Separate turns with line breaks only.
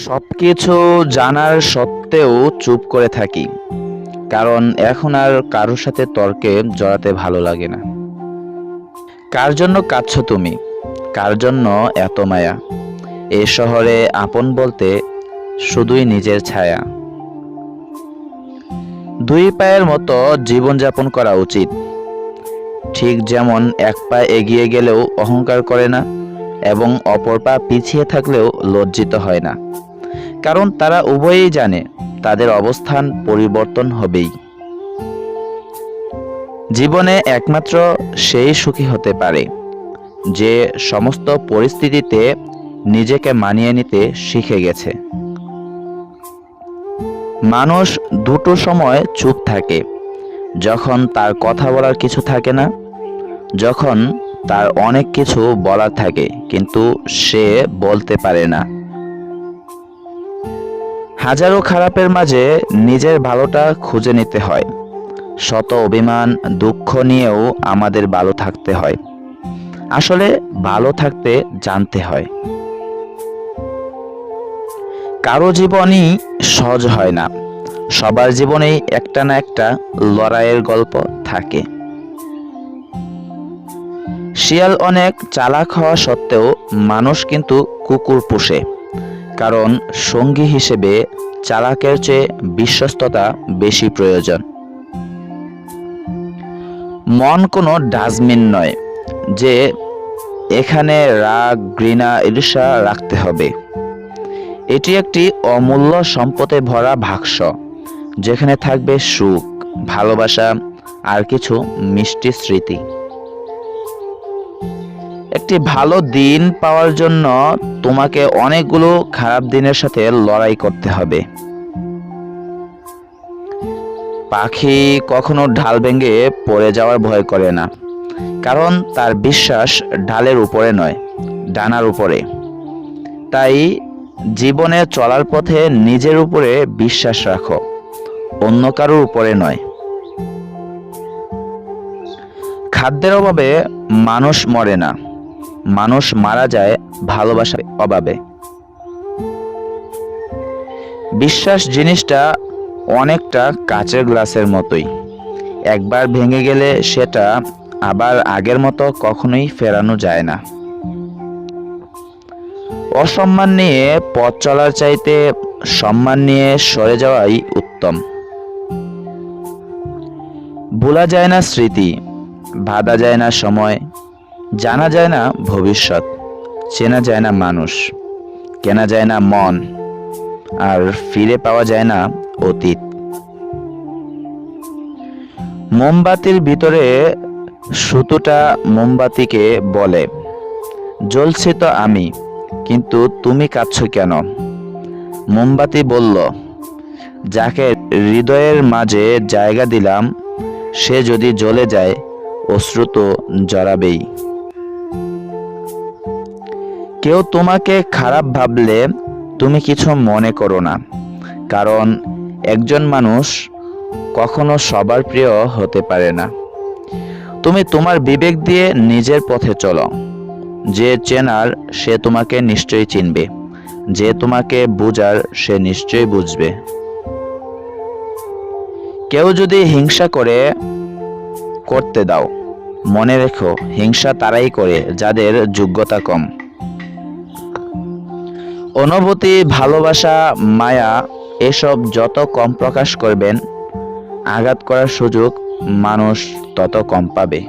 সবকিছু জানার সত্ত্বেও চুপ করে থাকি, কারণ এখন আর কারোর সাথে তর্কে জড়াতে ভালো লাগে না। কার জন্য কাঁদছো তুমি? কার জন্য এত মায়া? এ শহরে আপন বলতে শুধুই নিজের ছায়া। দুই পায়ের মতো জীবনযাপন করা উচিত, ঠিক যেমন এক পা এগিয়ে গেলেও অহংকার করে না এবং অপর পা পিছিয়ে থাকলেও লজ্জিত হয় না, কারণ তারা উভয়েই জানে তাদের অবস্থান পরিবর্তন হবেই। জীবনে একমাত্র সেই সুখী হতে পারে যে সমস্ত পরিস্থিতিতে নিজেকে মানিয়ে নিতে শিখে গেছে। মানুষ দুটো সময় চুপ থাকে, যখন তার কথা বলার কিছু থাকে না, যখন তার অনেক কিছু বলার থাকে কিন্তু সে বলতে পারে না। হাজারো খারাপের মাঝে নিজের ভালোটা খুঁজে নিতে হয়। শত অভিমান দুঃখ নিয়েও আমাদের ভালো থাকতে হয়। আসলে ভালো থাকতে জানতে হয়। কারো জীবনই সহজ হয় না, সবার জীবনেই একটা না একটা লড়াইয়ের গল্প থাকে। শিয়াল অনেক চালাক হওয়া সত্ত্বেও মানুষ কিন্তু কুকুর পোষে, কারণ সঙ্গী হিসেবে চালাকের চেয়ে বিশ্বস্ততা বেশি প্রয়োজন। মন কোনো ডাস্টবিন নয় যে এখানে রাগ, ঘৃণা, ঈর্ষা রাখতে হবে। এটি একটি অমূল্য সম্পদে ভরা বাক্স, যেখানে থাকবে সুখ, ভালোবাসা আর কিছু মিষ্টি স্মৃতি। একটি ভালো দিন পাওয়ার জন্য তোমাকে অনেকগুলো খারাপ দিনের সাথে লড়াই করতে হবে। পাখি কখনো ডাল ভেঙে পড়ে যাওয়ার ভয় করে না, কারণ তার বিশ্বাস ডালের উপরে নয়, ডানার উপরে। তাই জীবনে চলার পথে নিজের উপরে বিশ্বাস রাখো, অন্য কারোর উপরে নয়। খাদ্যের অভাবে মানুষ মরে না, মানুষ মারা যায় ভালোবাসার অভাবে। বিশ্বাস জিনিসটা অনেকটা কাচের গ্লাসের মতোই, একবার ভেঙে গেলে সেটা আবার আগের মতো কখনোই ফেরানো যায় না। অসম্মান নিয়ে পথ চলার চাইতে সম্মান নিয়ে সরে যাওয়াই উত্তম। ভোলা যায় না স্মৃতি, বাঁধা যায় না সময়, জানা যায় না ভবিষ্যৎ, চেনা যায় না মানুষ, কেনা যায় না মন, আর ফিরে পাওয়া যায় না অতীত। মোমবাতির ভিতরে সুতোটা মোমবাতিকে বলে, জ্বলছি তো আমি, কিন্তু তুমি কাঁদছো কেন? মোমবাতি বলল, যাকে হৃদয়ের মাঝে জায়গা দিলাম সে যদি জ্বলে যায় অশ্রু তো জড়াবেই। কেউ তোমাকে খারাপ ভাবলে তুমি কিছু মনে করো না, কারণ একজন মানুষ কখনো সবার প্রিয় হতে পারে না। তুমি তোমার বিবেক দিয়ে নিজের পথে চলো। যে চেনার সে তোমাকে নিশ্চয়ই চিনবে, যে তোমাকে বুঝার সে নিশ্চয়ই বুঝবে। কেউ যদি হিংসা করতে দাও, মনে রেখো হিংসা তারাই করে যাদের যোগ্যতা কম। অনুভূতি, ভালোবাসা, মায়া এসব যত কম প্রকাশ করবেন, আঘাত করার সুযোগ মানুষ তত কম পাবে।